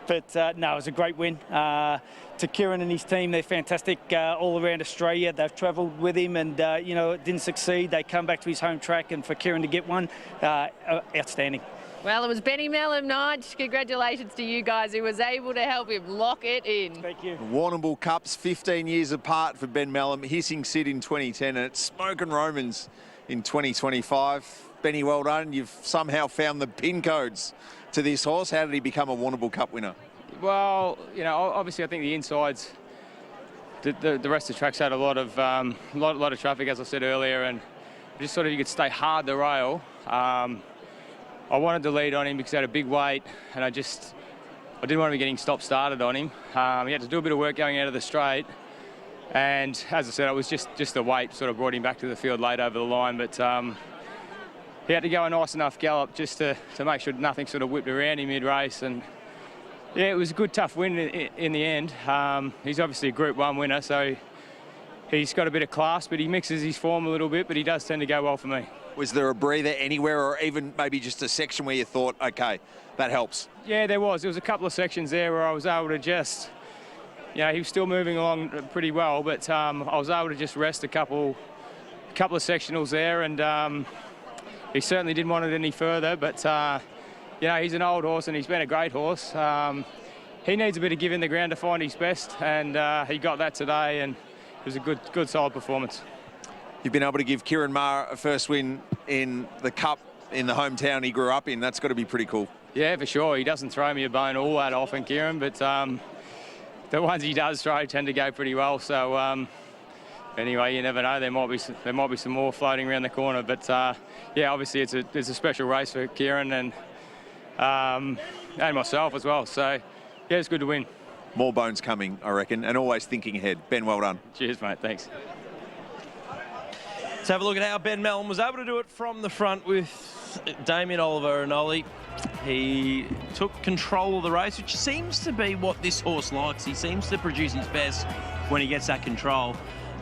but no, it was a great win. To Kieran and his team, they're fantastic all around Australia. They've travelled with him, and you know, it didn't succeed. They come back to his home track, and for Kieran to get one, outstanding. Well, it was Benny Mallam, Nige. Congratulations to you guys who was able to help him lock it in. Thank you. Warrnambool Cups 15 years apart for Ben Mallam, Hissing Sid in 2010, and it's Smoke and Romans in 2025. Benny, well done. You've somehow found the pin codes to this horse. How did he become a Warrnambool Cup winner? Well, you know, obviously I think the insides, the rest of the track's had a lot of traffic, as I said earlier, and just sort of you could stay hard the rail. I wanted to lead on him because he had a big weight, and I just I didn't want to be getting stop-started on him. He had to do a bit of work going out of the straight. And as I said, it was just the weight sort of brought him back to the field late over the line. But he had to go a nice enough gallop just to make sure nothing sort of whipped around him mid-race. And yeah, it was a good, tough win in the end. He's obviously a Group 1 winner, so he's got a bit of class, but he mixes his form a little bit, but he does tend to go well for me. Was there a breather anywhere, or even maybe just a section where you thought, OK, that helps? Yeah, there was. There was a couple of sections there where I was able to just, you know, he was still moving along pretty well, but I was able to just rest a couple of sectionals there, and he certainly didn't want it any further, but you know, he's an old horse and he's been a great horse. He needs a bit of give in the ground to find his best, and he got that today, and it was a good solid performance. You've been able to give Kieran Maher a first win in the Cup in the hometown he grew up in. That's got to be pretty cool. Yeah, for sure. He doesn't throw me a bone all that often, Kieran, but the ones he does throw tend to go pretty well. So anyway, you never know. There might be some more floating around the corner, but yeah, obviously it's a special race for Kieran and myself as well. So yeah, it's good to win. More bones coming, I reckon, and always thinking ahead. Ben, well done. Cheers, mate. Thanks. Let's have a look at how Ben Melton was able to do it from the front with Damien Oliver and Ollie. He took control of the race, which seems to be what this horse likes. He seems to produce his best when he gets that control.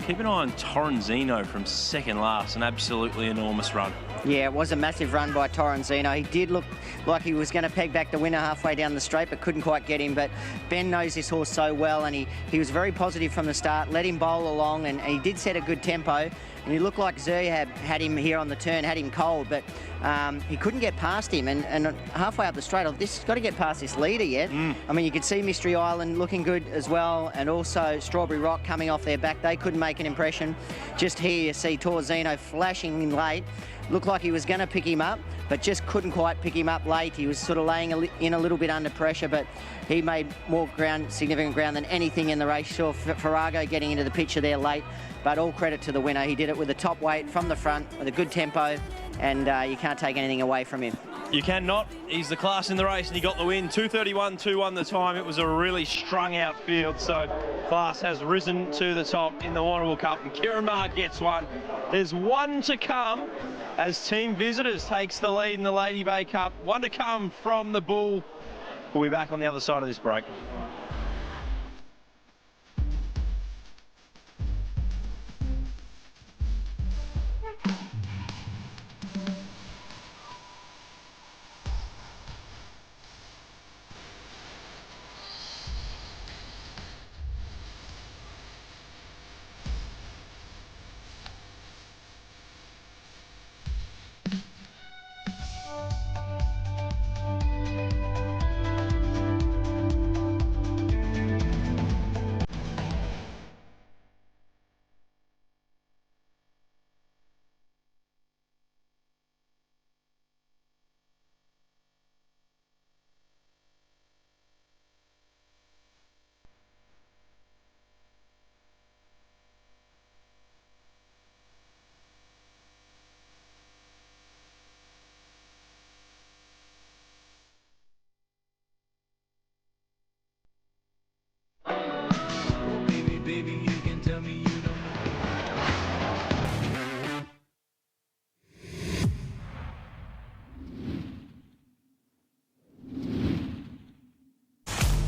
Keep an eye on Torrenzino from second last, an absolutely enormous run. Yeah, it was a massive run by Torrenzino. He did look like he was going to peg back the winner halfway down the straight, but couldn't quite get him. But Ben knows this horse so well, and he was very positive from the start, let him bowl along, and he did set a good tempo. And he looked like Zerhab had him here on the turn, had him cold, but he couldn't get past him. And halfway up the straight, this has got to get past this leader yet. I mean, you could see Mystery Island looking good as well, and also Strawberry Rock coming off their back. They couldn't make an impression. Just here you see Torrenzino flashing in late. Looked like he was going to pick him up, but just couldn't quite pick him up late. He was sort of laying in a little bit under pressure, but he made more ground, significant ground than anything in the race. Saw Farrago getting into the picture there late, but all credit to the winner. He did it with a top weight from the front, with a good tempo, and you can't take anything away from him. You cannot. He's the class in the race, and he got the win. 2:31.21 the time. It was a really strung out field, so class has risen to the top in the Warrnambool Cup, and Kieran Maher gets one. There's one to come as Team Visitors takes the lead in the Lady Bay Cup. One to come from the Bull. We'll be back on the other side of this break.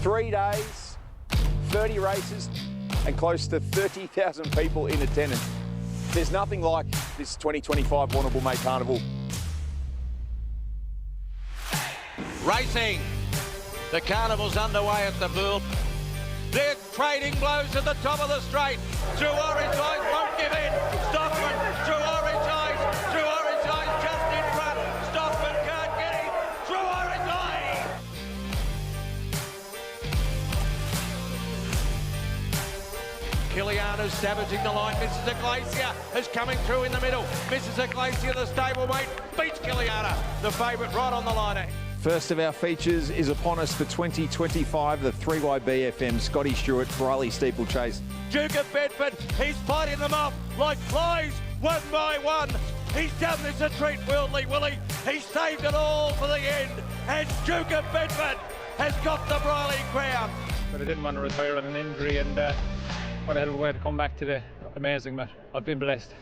Three days, 30 races, and close to 30,000 people in attendance. There's nothing like this 2025 Warrnambool May Carnival. Racing. The carnival's underway at the Bull. They're trading blows at the top of the straight. Through Orange Eyes, won't give in. Stockman, through Orange Eyes, through Orange Eyes, just in front. Stockman can't get him. Through Orange Eyes. Kiliana's savaging the line. Mrs. Iglesia is coming through in the middle. Mrs. Iglesia, the stablemate, beats Kiliana, the favourite right on the line. First of our features is upon us for 2025, the 3YBFM Scotty Stewart Briley Steeplechase. Duke of Bedford, he's fighting them off like flies, one by one. He's done this a treat, Worldly Willie. He saved it all for the end. And Duke of Bedford has got the Briley crown. But I didn't want to retire on an injury, and what a hell of a way to come back today. Amazing, but I've been blessed.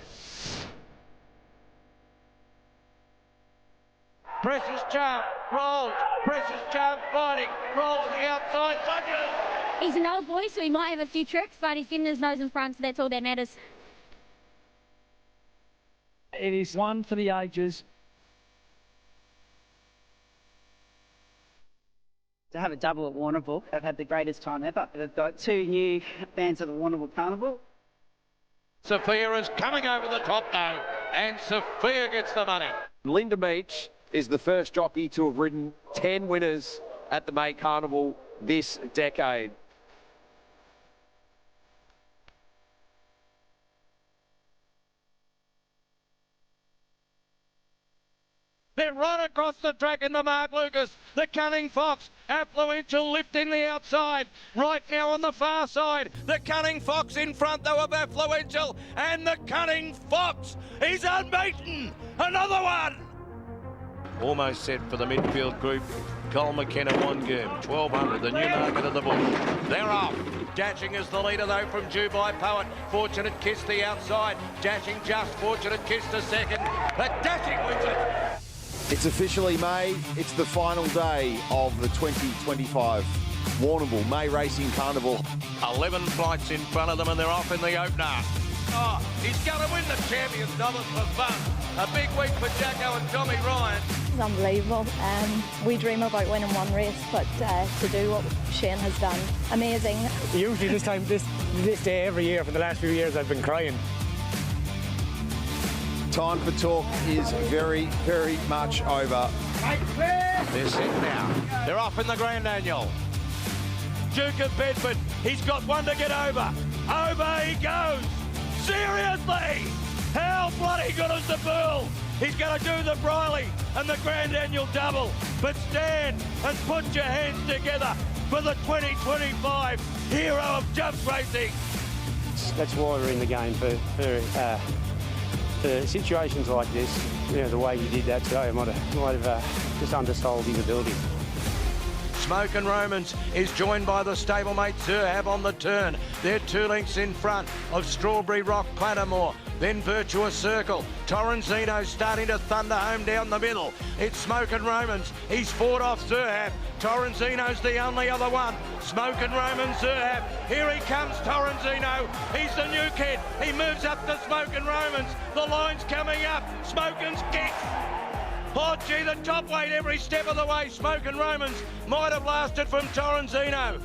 Precious Charm rolls. Precious Charm fighting. Rolls to the outside. He's an old boy, so he might have a few tricks, but he's getting his nose in front, so that's all that matters. It is one for the ages. To have a double at Warrnambool, I've had the greatest time ever. They've got 2 new fans of the Warrnambool Carnival. Sophia is coming over the top now, and Sophia gets the money. Linda Beach is the first jockey to have ridden 10 winners at the May Carnival this decade. They're right across the track in the Mark Lucas. The Cunning Fox, Affluential lifting the outside. Right now on the far side, the Cunning Fox in front though of Affluential, and the Cunning Fox is unbeaten. Another one. Almost set for the midfield group. Cole McKenna, Wangoom, 1200, the new market of the book. They're off. Dashing is the leader though from Dubai Poet. Fortunate Kiss the outside. Dashing just Fortunate Kiss to second. But Dashing wins it. It's officially May. It's the final day of the 2025 Warrnambool May Racing Carnival. 11 flights in front of them and they're off in the opener. Oh, he's going to win the Champions Novice for fun. A big week for Jacko and Tommy Ryan. It's unbelievable. We dream about winning one race, but to do what Shane has done, amazing. Usually this day every year for the last few years I've been crying. Time for talk is very, very much over. They're set now. They're off in the Grand Annual. Duke of Bedford, he's got one to get over. Over he goes. Seriously? How bloody good is the bull? He's going to do the Briley and the Grand Annual double. But stand and put your hands together for the 2025 Hero of Jump Racing. That's why we're in the game, for situations like this. You know, the way he did that today might have just undersold his ability. Smoke and Romans is joined by the stablemate Zerhab on the turn. They're 2 lengths in front of Strawberry Rock, Clattermore. Then Virtuous Circle. Torrenzino starting to thunder home down the middle. It's Smoke and Romans. He's fought off Zerhab. Torrenzino's the only other one. Smoke and Romans, Zerhab. Here he comes, Torrenzino. He's the new kid. He moves up to Smoke and Romans. The line's coming up. Smoke and's kick. Oh, gee, the top weight every step of the way. Smoke and Romans might have lasted from Torrenzino.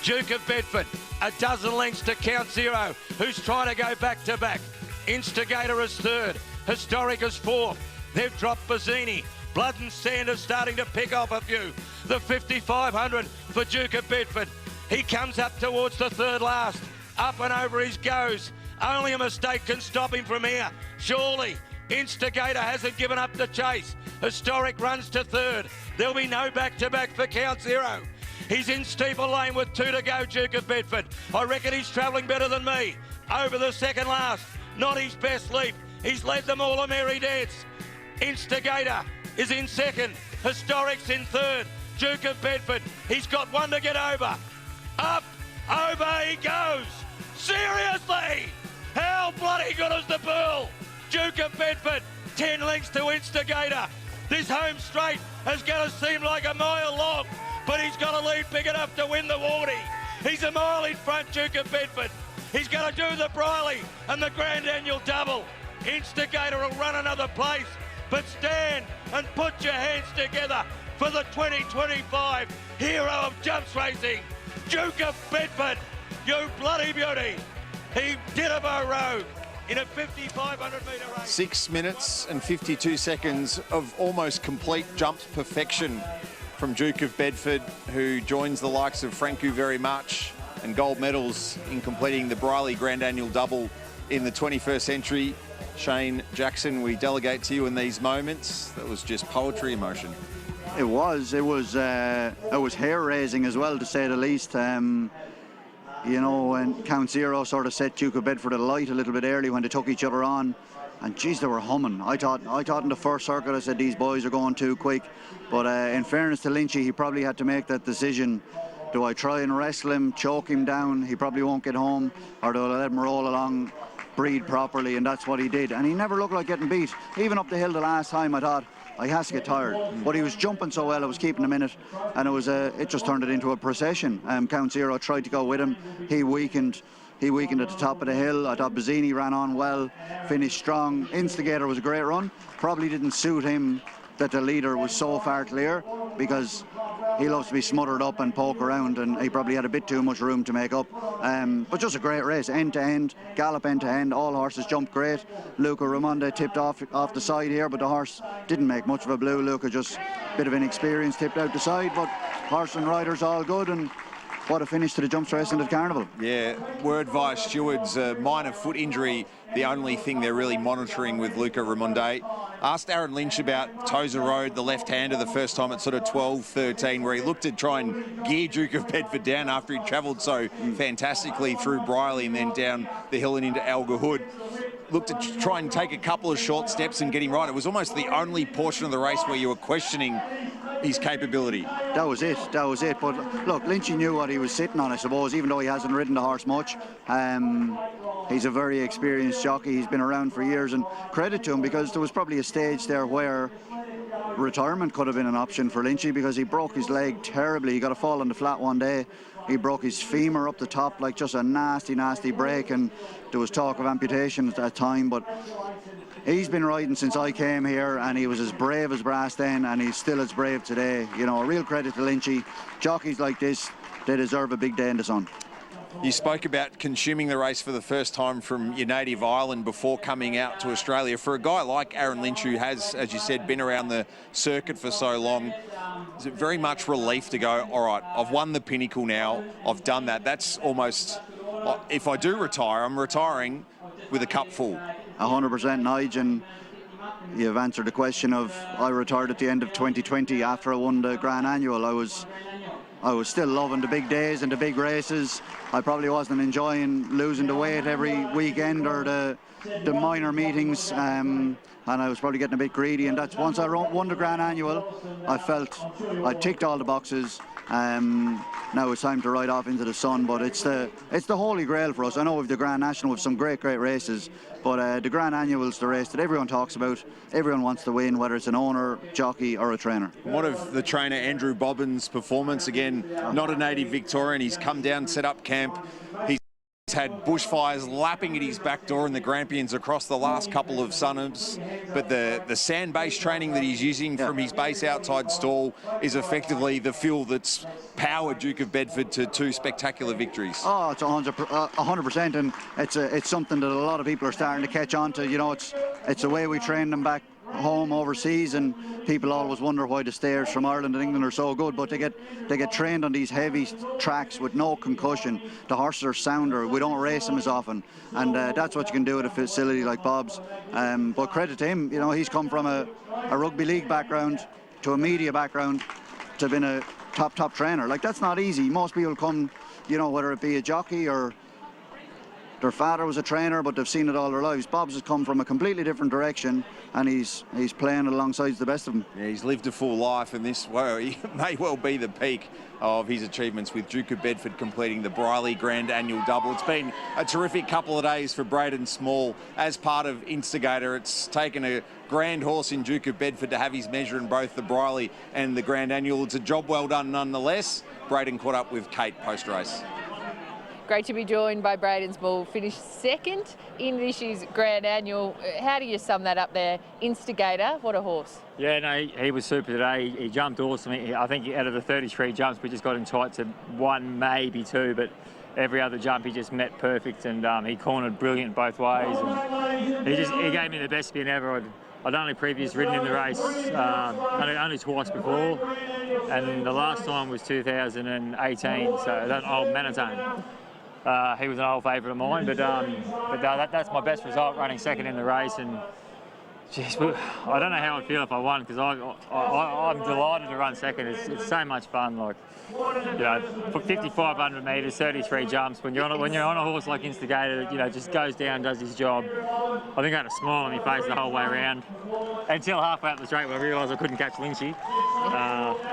Duke of Bedford, a dozen lengths to count zero, who's trying to go back to back. Instigator is third, Historic is fourth, They've dropped Bazzini. Blood and Sanders starting to pick off a few. The 5,500 for Duke of Bedford. He comes up towards the third last. Up and over he goes. Only a mistake can stop him from here. Surely. Instigator hasn't given up the chase. Historic runs to third. There'll be no back-to-back for Count Zero. He's in steeple lane with 2 to go, Duke of Bedford. I reckon he's travelling better than me. Over the second last. Not his best leap. He's led them all a merry dance. Instigator is in second. Historic's in third. Duke of Bedford, he's got 1 to get over. Up, over he goes. Seriously? How bloody good is the bull? Duke of Bedford, 10 lengths to Instigator. This home straight is going to seem like a mile long, but he's got a lead big enough to win the Warnie. He's a mile in front, Duke of Bedford. He's going to do the Briley and the Grand Annual double. Instigator will run another place, but stand and put your hands together for the 2025 hero of jumps racing, Duke of Bedford, you bloody beauty. He did a rogue in a 5,500 metre race. 6 minutes and 52 seconds of almost complete jumps perfection from Duke of Bedford, who joins the likes of Franku very much and gold medals in completing the Briley Grand Annual double in the 21st century. Shane Jackson, we delegate to you in these moments. That was just poetry in motion. It was hair-raising as well, to say the least. You know, and Count Zero sort of set Duke of Bedford alight a little bit early when they took each other on, and geez, they were humming. I thought in the first circuit, I said these boys are going too quick, but in fairness to Lynchy, he probably had to make that decision. Do I try and wrestle him, choke him down? He probably won't get home, or do I let him roll along, breathe properly? And that's what he did, and he never looked like getting beat. Even up the hill the last time, I thought, he has to get tired, but he was jumping so well, it was keeping him in it, and it just turned it into a procession. Count Zero tried to go with him, he weakened at the top of the hill. I thought Bazzini ran on well, finished strong. Instigator was a great run, probably didn't suit him that the leader was so far clear, because he loves to be smothered up and poke around, and he probably had a bit too much room to make up. But just a great race, end to end, gallop end to end. All horses jumped great. Luca Ramonda tipped off the side here, but the horse didn't make much of a blue. Luca just a bit of inexperience, tipped out the side, but horse and riders all good, and what a finish to the jumps racing at the Carnival. Yeah, word via stewards, minor foot injury, the only thing they're really monitoring with Luca Ramonde. Asked Aaron Lynch about Tozer Road, the left-hander, the first time at sort of 12-13, where he looked to try and gear Duke of Bedford down after he'd travelled so fantastically through Briley and then down the hill and into Alga Hood. Looked to try and take a couple of short steps and get him right. It was almost the only portion of the race where you were questioning his capability. That was it. But look, Lynchy knew what he was sitting on, I suppose, even though he hasn't ridden the horse much. He's a very experienced jockey. He's been around for years, and credit to him, because there was probably a stage there where retirement could have been an option for Lynchy, because he broke his leg terribly. He got a fall on the flat one day. He broke his femur up the top, like just a nasty, nasty break, and there was talk of amputation at that time, but he's been riding since I came here, and he was as brave as brass then, and he's still as brave today. You know, a real credit to Lynchy. Jockeys like this, they deserve a big day in the sun. You spoke about consuming the race for the first time from your native island before coming out to Australia. For a guy like Aaron Lynch, who has, as you said, been around the circuit for so long, is it very much relief to go, all right, I've won the pinnacle now, I've done that. That's almost, if I do retire, I'm retiring with a cup full. 100%, Nige, and you've answered the question of, I retired at the end of 2020 after I won the Grand Annual. I was still loving the big days and the big races. I probably wasn't enjoying losing the weight every weekend or the minor meetings, and I was probably getting a bit greedy, and that's once I won the Grand Annual, I felt I ticked all the boxes. Now it's time to ride off into the sun, but it's the holy grail for us. I know we've the Grand National with some great races, but the Grand Annual's the race that everyone talks about. Everyone wants to win, whether it's an owner, jockey or a trainer. What of the trainer Andrew Bobbin's performance? Again, not a native Victorian. He's come down, set up camp. He's had bushfires lapping at his back door in the Grampians across the last couple of summers, but the sand-based training that he's using from his base outside stall is effectively the fuel that's powered Duke of Bedford to 2 spectacular victories. Oh, it's 100%, and it's something that a lot of people are starting to catch on to. You know, it's the way we trained them back home overseas, and people always wonder why the stairs from Ireland and England are so good, but they get trained on these heavy tracks with no concussion. The horses are sounder. We don't race them as often, and that's what you can do at a facility like Bob's. But credit to him, you know, he's come from a rugby league background to a media background to being a top trainer. Like, that's not easy. Most people come, you know, whether it be a jockey or their father was a trainer, but they've seen it all their lives. Bob's has come from a completely different direction, and he's playing alongside the best of them. Yeah, he's lived a full life, and this may well be the peak of his achievements, with Duke of Bedford completing the Briley Grand Annual Double. It's been a terrific couple of days for Braden Small as part of Instigator. It's taken a grand horse in Duke of Bedford to have his measure in both the Briley and the Grand Annual. It's a job well done nonetheless. Braden caught up with Kate post-race. Great to be joined by Braden Small, finished second in this year's Grand Annual. How do you sum that up there? Instigator, what a horse. Yeah, no, he was super today. He jumped awesome. I think out of the 33 jumps, we just got him tight to 1, maybe 2, but every other jump he just met perfect, and he cornered brilliant both ways. And he gave me the best spin ever. I'd only previously ridden in the race only twice before, and the last time was 2018, so that old Manatone. He was an old favourite of mine, but that's my best result, running second in the race. And geez, I don't know how I'd feel if I won, because I'm delighted to run second. It's so much fun. Like, you know, 5,500 metres, 33 jumps. When you're on a horse like Instigator, you know, just goes down, does his job. I think I had a smile on my face the whole way around, until halfway up the straight when I realised I couldn't catch Lynchy.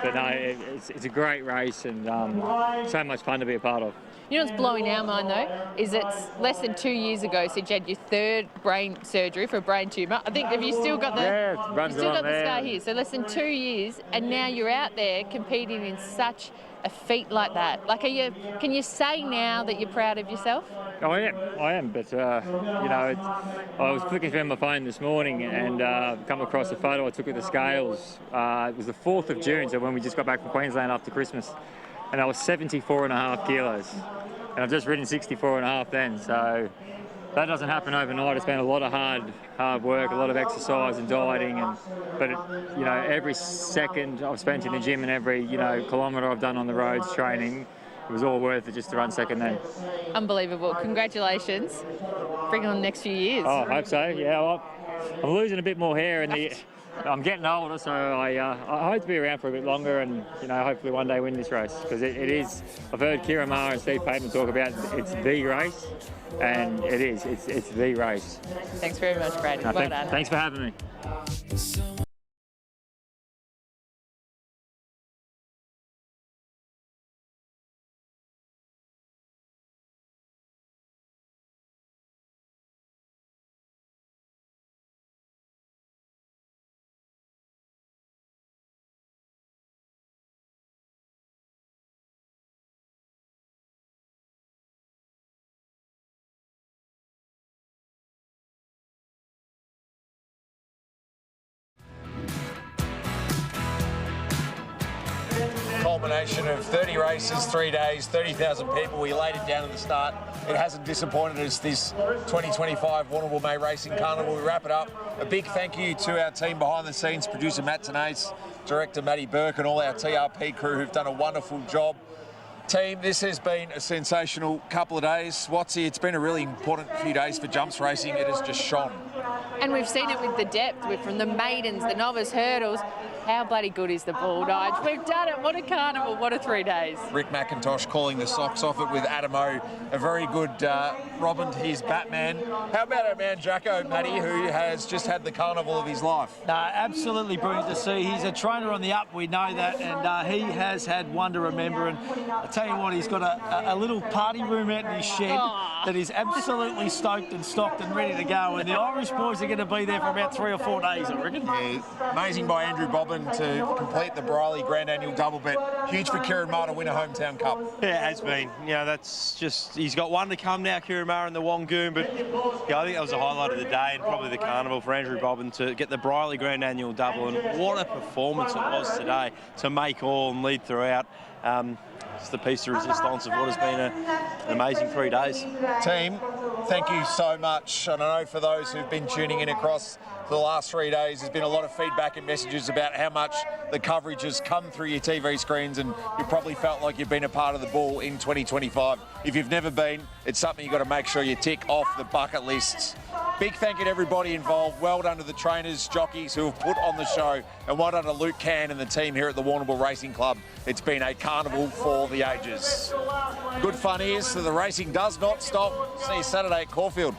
But no, it's a great race, and so much fun to be a part of. You know what's blowing our mind though, is it's less than 2 years ago since you had your third brain surgery for a brain tumour. I think, have you still got the scar here? So less than 2 years, and now you're out there competing in such a feat like that. Like, can you say now that you're proud of yourself? Oh, I am. But you know, I was flicking through my phone this morning and come across a photo I took at the scales. It was the 4th of June, so when we just got back from Queensland after Christmas. And I was 74.5 kilos, and I've just ridden 64.5 then, so that doesn't happen overnight. It's been a lot of hard work, a lot of exercise and dieting, but you know, every second I've spent in the gym and every, you know, kilometre I've done on the roads training, it was all worth it just to run second then. Unbelievable. Congratulations. Bring on the next few years. Oh, I hope so, yeah. Well, I'm losing a bit more hair in the... I'm getting older, so I hope to be around for a bit longer, and, you know, hopefully one day win this race, because it is. I've heard Kieran Maher and Steve Payton talk about it's the race, and it is. It's the race. Thanks very much, Brad. No, thanks for having me. Culmination of 30 races, 3 days, 30,000 people. We laid it down at the start. It hasn't disappointed us, this 2025 Warrnambool May Racing Carnival. We wrap it up. A big thank you to our team behind the scenes, producer Matt Tenace, director Matty Burke, and all our TRP crew who've done a wonderful job. Team, this has been a sensational couple of days. Watsy, it's been a really important few days for jumps racing. It has just shone. And we've seen it with the depth, from the maidens, the novice hurdles. How bloody good is the Bulldogs? We've done it. What a carnival. What a 3 days. Rick McIntosh calling the socks off it with Adamo. A very good Robin to his Batman. How about our man Jacko, Matty, who has just had the carnival of his life? No, absolutely brilliant to see. He's a trainer on the up, we know that, and he has had one to remember. And I tell you what, he's got a little party room out in his shed that is absolutely stoked and stocked and ready to go. And the Irish boys are going to be there for about 3 or 4 days, I reckon. Yeah, amazing by Andrew Bobbin to complete the Briley Grand Annual Double Bet. Huge for Kieran Maher to win a hometown cup. Yeah, it has been. You know, that's just, he's got one to come now, Kieran Maher in the Wongoon, but yeah, I think that was the highlight of the day and probably the carnival for Andrew Bobbin to get the Briley Grand Annual Double, and what a performance it was today to make all and lead throughout. It's the piece de resistance of what has been an amazing 3 days. Team, thank you so much. And I know for those who've been tuning in across the last 3 days, there's been a lot of feedback and messages about how much the coverage has come through your TV screens, and you probably felt like you've been a part of the Bull in 2025. If you've never been, it's something you've got to make sure you tick off the bucket lists. Big thank you to everybody involved. Well done to the trainers, jockeys who have put on the show, and well done to Luke Can and the team here at the Warrnambool Racing Club. It's been a carnival for the ages. Good fun here, so the racing does not stop. See you Saturday at Caulfield.